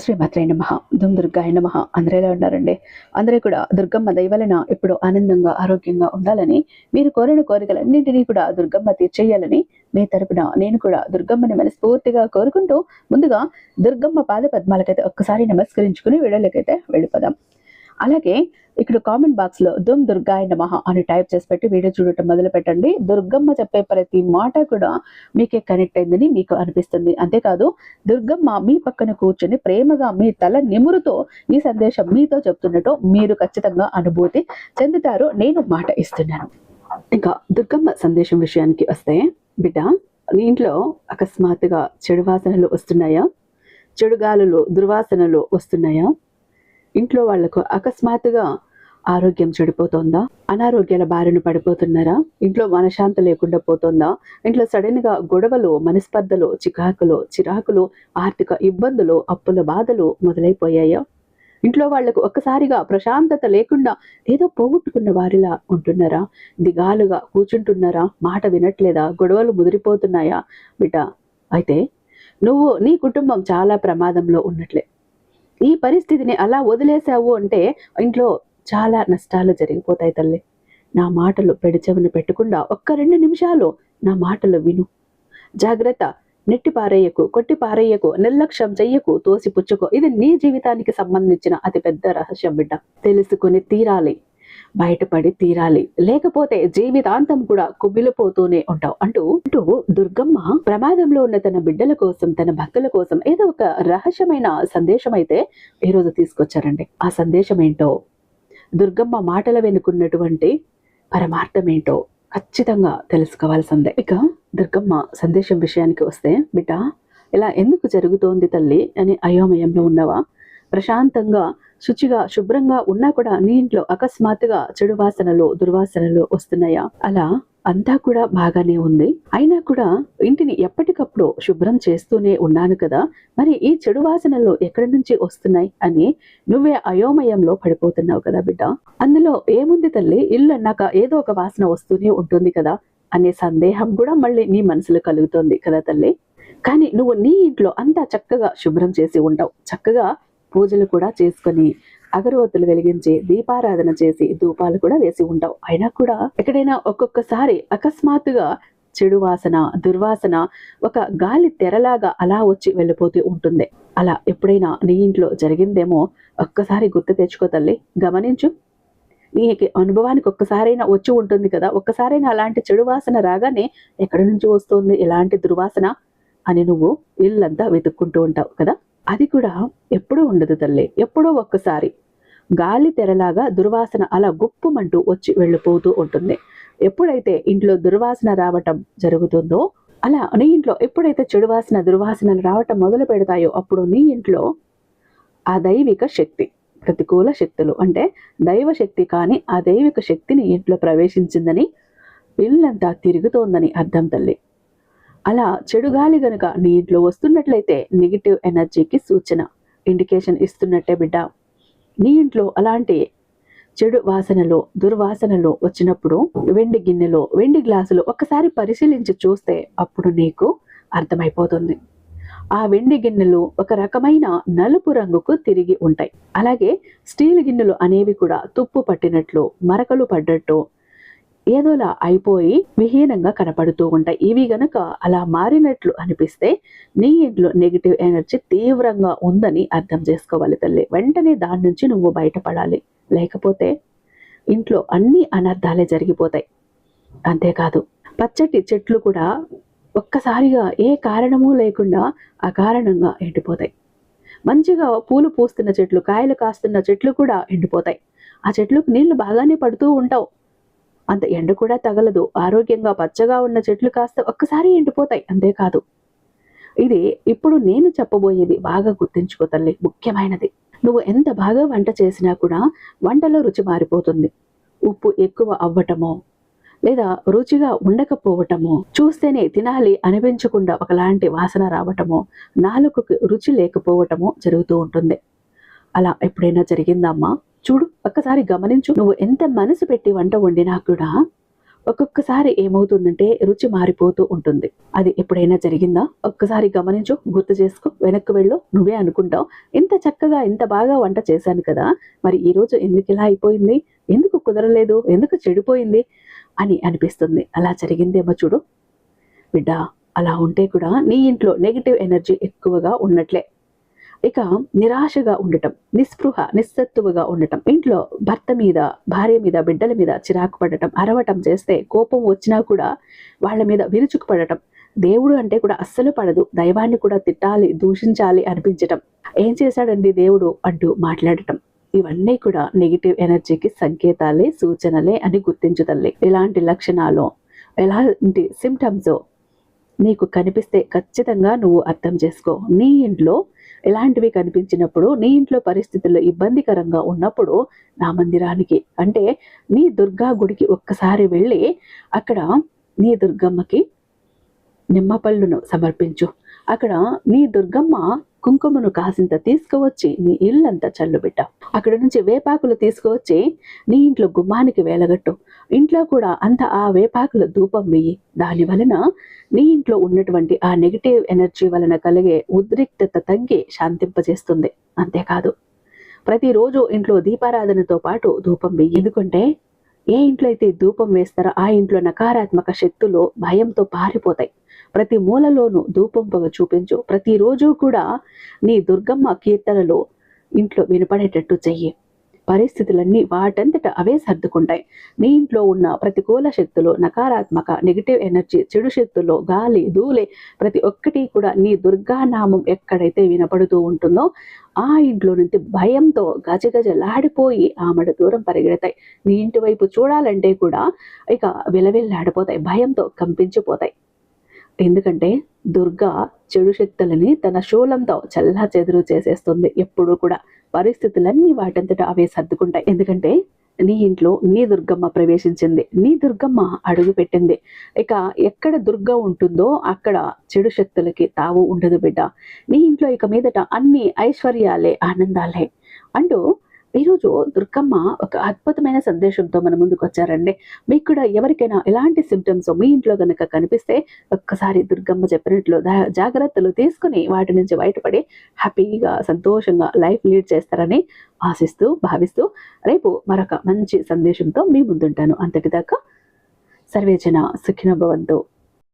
శ్రీమాత్రే నమః. దుమ్ దుర్గాయ నమః. అందరూ ఎలా ఉన్నారండి? అందరూ కూడా దుర్గమ్మ దయ వలన ఎప్పుడు ఆనందంగా, ఆరోగ్యంగా ఉండాలని, మీరు కోరిన కోరికలన్నింటినీ కూడా దుర్గమ్మ తీర్చేయాలని మీ తరపున నేను కూడా దుర్గమ్మని మనస్ఫూర్తిగా కోరుకుంటూ, ముందుగా దుర్గమ్మ పాద పద్మాలకైతే ఒక్కసారి నమస్కరించుకుని వీడియోలకైతే వెళ్ళిపోదాం. అలాగే ఇక్కడ కామెంట్ బాక్స్ లో దుమ్ దుర్గాయ నమః అని టైప్ చేసి పెట్టి వీడియో చూడటం మొదలు పెట్టండి. దుర్గమ్మ చెప్పే ప్రతి మాట కూడా మీకే కనెక్ట్ అయిందని మీకు అనిపిస్తుంది. అంతేకాదు, దుర్గమ్మ మీ పక్కన కూర్చొని ప్రేమగా మీ తల నిమురుతో ఈ సందేశం మీతో చెప్తున్నట్టు మీరు ఖచ్చితంగా అనుభూతి చెందుతారు. నేను మాట ఇస్తున్నాను. ఇంకా దుర్గమ్మ సందేశం విషయానికి వస్తే, బిడ్డ, నీ ఇంట్లో అకస్మాత్తుగా చెడు వాసనలు వస్తున్నాయా? చెడు గాలులు, దుర్వాసనలు వస్తున్నాయా? ఇంట్లో వాళ్లకు అకస్మాత్తుగా ఆరోగ్యం చెడిపోతుందా? అనారోగ్యాల బారిన పడిపోతున్నారా? ఇంట్లో మనశ్శాంతి లేకుండా పోతుందా? ఇంట్లో సడన్ గా గొడవలు, మనస్పర్ధలు, చిరాకులు, ఆర్థిక ఇబ్బందులు, అప్పుల బాధలు మొదలైపోయాయా? ఇంట్లో వాళ్లకు ఒక్కసారిగా ప్రశాంతత లేకుండా ఏదో పోగొట్టుకున్న వారిలా ఉంటున్నారా? దిగాలుగా కూర్చుంటున్నారా? మాట వినట్లేదా? గొడవలు ముదిరిపోతున్నాయా? బిడ్డ, అయితే నువ్వు, నీ కుటుంబం చాలా ప్రమాదంలో ఉన్నట్లే. ఈ పరిస్థితిని అలా వదిలేసావు అంటే ఇంట్లో చాలా నష్టాలు జరిగిపోతాయి తల్లి. నా మాటలు పెడిచెవిన పెట్టకుండా ఒక్క 2 నిమిషాలు నా మాటలు విను. జాగ్రత్త. నెట్టి పారేయకు, కొట్టి పారేయకు, నిర్లక్ష్యం చెయ్యకు, తోసిపుచ్చుకో. ఇది నీ జీవితానికి సంబంధించిన అతి పెద్ద రహస్యం బిడ్డ. తెలుసుకొని తీరాలి, బయటపడి తీరాలి. లేకపోతే జీవితాంతం కూడా కుమిలిపోతూనే ఉంటావు అంటూ దుర్గమ్మ ప్రమాదంలో ఉన్న తన బిడ్డల కోసం, తన భక్తుల కోసం ఏదో ఒక రహస్యమైన సందేశం అయితే ఈరోజు తీసుకొచ్చారండి. ఆ సందేశం ఏంటో, దుర్గమ్మ మాటల వెనుకున్నటువంటి పరమార్థం ఏంటో ఖచ్చితంగా తెలుసుకోవాల్సిందే. ఇక దుర్గమ్మ సందేశం విషయానికి వస్తే, బిడ్డ, ఇలా ఎందుకు జరుగుతోంది తల్లి అని అయోమయంలో ఉన్నవా? ప్రశాంతంగా, శుచిగా, శుభ్రంగా ఉన్నా కూడా నీ ఇంట్లో అకస్మాత్తుగా చెడు వాసనలు, దుర్వాసనలు వస్తున్నాయా? అలా అంతా కూడా బాగానే ఉంది, అయినా కూడా ఇంటిని ఎప్పటికప్పుడు శుభ్రం చేస్తూనే ఉన్నాను కదా, మరి ఈ చెడు వాసనలు ఎక్కడి నుంచి వస్తున్నాయి అని నువ్వే అయోమయంలో పడిపోతున్నావు కదా బిడ్డ. అందులో ఏముంది తల్లి, ఇల్లు అన్నాక ఏదో ఒక వాసన వస్తూనే ఉంటుంది కదా అనే సందేహం కూడా మళ్ళీ నీ మనసులో కలుగుతోంది కదా తల్లి. కానీ నువ్వు నీ ఇంట్లో అంతా చక్కగా శుభ్రం చేసి ఉంటావు, చక్కగా పూజలు కూడా చేసుకొని, అగరవత్తులు వెలిగించి, దీపారాధన చేసి, ధూపాలు కూడా వేసి ఉంటావు. అయినా కూడా ఎక్కడైనా ఒక్కొక్కసారి అకస్మాత్తుగా చెడు వాసన, దుర్వాసన ఒక గాలి తెరలాగా అలా వచ్చి వెళ్ళిపోతూ ఉంటుంది. అలా ఎప్పుడైనా నీ ఇంట్లో జరిగిందేమో ఒక్కసారి గుర్తు తెచ్చుకో తల్లి, గమనించు. నీకు అనుభవానికి ఒక్కసారైనా వచ్చి ఉంటుంది కదా, ఒక్కసారైనా అలాంటి చెడు వాసన రాగానే ఎక్కడి నుంచి వస్తుంది ఇలాంటి దుర్వాసన అని నువ్వు ఇల్లంతా వెతుక్కుంటూ ఉంటావు కదా. అది కూడా ఎప్పుడూ ఉండదు తల్లి, ఎప్పుడో ఒక్కసారి గాలి తెరలాగా దుర్వాసన అలా గుప్పుమంటూ వచ్చి వెళ్ళిపోతూ ఉంటుంది. ఎప్పుడైతే ఇంట్లో దుర్వాసన రావటం జరుగుతుందో, అలా నీ ఇంట్లో ఎప్పుడైతే చెడు వాసన, దుర్వాసనలు రావటం మొదలు పెడతాయో అప్పుడు నీ ఇంట్లో ఆ దైవిక శక్తి, ప్రతికూల శక్తులు అంటే దైవ శక్తి కానీ ఆ దైవిక శక్తి నీ ఇంట్లో ప్రవేశించిందని, ఇల్లంతా తిరుగుతోందని అర్థం తల్లి. అలా చెడు గాలి గనుక నీ ఇంట్లో వస్తున్నట్లయితే నెగిటివ్ ఎనర్జీకి సూచన, ఇండికేషన్ ఇస్తున్నట్టే బిడ్డ. నీ ఇంట్లో అలాంటి చెడు వాసనలు, దుర్వాసనలు వచ్చినప్పుడు వెండి గిన్నెలో, వెండి గ్లాసులు ఒక్కసారి పరిశీలించి చూస్తే అప్పుడు నీకు అర్థమైపోతుంది. ఆ వెండి గిన్నెలు ఒక రకమైన నలుపు రంగుకు తిరిగి ఉంటాయి. అలాగే స్టీల్ గిన్నెలు అనేవి కూడా తుప్పు పట్టినట్లు, మరకలు పడ్డట్టు, ఏదోలా అయిపోయి విహీనంగా కనపడుతూ ఉంటాయి. ఇవి గనక అలా మారినట్లు అనిపిస్తే నీ ఇంట్లో నెగిటివ్ ఎనర్జీ తీవ్రంగా ఉందని అర్థం చేసుకోవాలి తల్లి. వెంటనే దాని నుంచి నువ్వు బయటపడాలి, లేకపోతే ఇంట్లో అన్ని అనర్థాలే జరిగిపోతాయి. అంతేకాదు, పచ్చటి చెట్లు కూడా ఒక్కసారిగా ఏ కారణమూ లేకుండా అకారణంగా ఎండిపోతాయి. మంచిగా పూలు పూస్తున్న చెట్లు, కాయలు కాస్తున్న చెట్లు కూడా ఎండిపోతాయి. ఆ చెట్లకు నీళ్లు బాగానే పడుతూ ఉంటావు, అంత ఎండ కూడా తగలదు. ఆరోగ్యంగా పచ్చగా ఉన్న చెట్లు కాస్త ఒక్కసారి ఎండిపోతాయి. అంతేకాదు, ఇది ఇప్పుడు నేను చెప్పబోయేది బాగా గుర్తుంచుకో తల్లి, ముఖ్యమైనది. నువ్వు ఎంత బాగా వంట చేసినా కూడా వంటలో రుచి మారిపోతుంది. ఉప్పు ఎక్కువ అవ్వటమో, లేదా రుచిగా ఉండకపోవటమో, చూస్తేనే తినాలి అనిపించకుండా ఒకలాంటి వాసన రావటమో, నాలుకకు రుచి లేకపోవటమో జరుగుతూ ఉంటుంది. అలా ఎప్పుడైనా జరిగిందమ్మా? చూడు, ఒక్కసారి గమనించు. నువ్వు ఎంత మనసు పెట్టి వంట వండినా కూడా ఒక్కొక్కసారి ఏమవుతుందంటే రుచి మారిపోతూ ఉంటుంది. అది ఎప్పుడైనా జరిగిందా? ఒక్కసారి గమనించు, గుర్తు చేసుకో, వెనక్కి వెళ్ళు. నువ్వే అనుకుంటావు, ఇంత చక్కగా ఇంత బాగా వంట చేశాను కదా, మరి ఈరోజు ఎందుకు ఇలా అయిపోయింది, ఎందుకు కుదరలేదు, ఎందుకు చెడిపోయింది అని అనిపిస్తుంది. అలా జరిగిందేమో చూడు బిడ్డ. అలా ఉంటే కూడా నీ ఇంట్లో నెగిటివ్ ఎనర్జీ ఎక్కువగా ఉన్నట్లే. ఇక నిరాశగా ఉండటం, నిస్పృహ నిస్సత్తువుగా ఉండటం, ఇంట్లో భర్త మీద, భార్య మీద, బిడ్డల మీద చిరాకు పడటం, అరవటం చేస్తే కోపం వచ్చినా కూడా వాళ్ళ మీద విరుచుకుపడటం, దేవుడు అంటే కూడా అస్సలు పడదు, దైవాన్ని కూడా తిట్టాలి, దూషించాలి అనిపించటం, ఏం చేశాడండి దేవుడు అంటూ మాట్లాడటం, ఇవన్నీ కూడా నెగిటివ్ ఎనర్జీకి సంకేతాలే, సూచనలే అని గుర్తించు తల్లి. ఇలాంటి లక్షణాలు, ఎలాంటి సిమ్టమ్స్ నీకు కనిపిస్తే ఖచ్చితంగా నువ్వు అర్థం చేసుకో. నీ ఇంట్లో ఇలాంటివి కనిపించినప్పుడు, నీ ఇంట్లో పరిస్థితుల్లో ఇబ్బందికరంగా ఉన్నప్పుడు నా మందిరానికి అంటే నీ దుర్గా గుడికి ఒక్కసారి వెళ్ళి అక్కడ నీ దుర్గమ్మకి నిమ్మపళ్ళును సమర్పించు. అక్కడ నీ దుర్గమ్మ కుంకుమను కాసింత తీసుకువచ్చి నీ ఇల్లంతా చల్లుబిట్ట. అక్కడ నుంచి వేపాకులు తీసుకువచ్చి నీ ఇంట్లో గుమ్మానికి వేలగట్టు. ఇంట్లో కూడా అంత ఆ వేపాకుల ధూపం వెయ్యి. దాని వలన నీ ఇంట్లో ఉన్నటువంటి ఆ నెగిటివ్ ఎనర్జీ వలన కలిగే ఉద్రిక్తత తగ్గి శాంతింపజేస్తుంది. అంతేకాదు, ప్రతిరోజు ఇంట్లో దీపారాధనతో పాటు ధూపం వెయ్యి. ఎందుకంటే ఏ ఇంట్లో అయితే ధూపం వేస్తారో ఆ ఇంట్లో నకారాత్మక శక్తులు భయంతో పారిపోతాయి. ప్రతి మూలలోనూ ధూపం పొగ చూపించు. ప్రతిరోజు కూడా నీ దుర్గమ్మ కీర్తనలు ఇంట్లో వినపడేటట్టు చెయ్యి. పరిస్థితులన్నీ వాటంతట అవే సర్దుకుంటాయి. నీ ఇంట్లో ఉన్న ప్రతికూల శక్తులు, నకారాత్మక నెగిటివ్ ఎనర్జీ, చెడు శక్తులు, గాలి ధూళి ప్రతి ఒక్కటి కూడా నీ దుర్గానామం ఎక్కడైతే వినపడుతూ ఉంటుందో ఆ ఇంట్లో నుంచి భయంతో గజగజలాడిపోయి ఆమడ దూరం పరిగెడతాయి. నీ ఇంటి వైపు చూడాలంటే కూడా ఇక విలవిల్లాడిపోతాయి, భయంతో కంపించిపోతాయి. ఎందుకంటే దుర్గా చెడు శక్తులని తన శూలంతో చల్లా చెదురు చేసేస్తుంది. ఎప్పుడూ కూడా పరిస్థితులన్నీ వాటంతట అవే సర్దుకుంటాయి. ఎందుకంటే నీ ఇంట్లో నీ దుర్గమ్మ ప్రవేశించింది, నీ దుర్గమ్మ అడుగు పెట్టింది. ఇక ఎక్కడ దుర్గ ఉంటుందో అక్కడ చెడు శక్తులకి తావు ఉండదు బిడ్డ. నీ ఇంట్లో ఇక మీదట అన్ని ఐశ్వర్యాలే, ఆనందాలే అంటూ ఈరోజు దుర్గమ్మ ఒక అద్భుతమైన సందేశంతో మన ముందుకు వచ్చారండి. మీకు కూడా ఎవరికైనా ఎలాంటి సిమ్టమ్స్ మీ ఇంట్లో కనుక కనిపిస్తే ఒక్కసారి దుర్గమ్మ చెప్పినట్లు జాగ్రత్తలు తీసుకుని వాటి నుంచి బయటపడి హ్యాపీగా, సంతోషంగా లైఫ్ లీడ్ చేస్తారని ఆశిస్తూ, భావిస్తూ రేపు మరొక మంచి సందేశంతో మీ ముందుంటాను. అంతటిదాకా సర్వేజన సుఖినో భవంతు.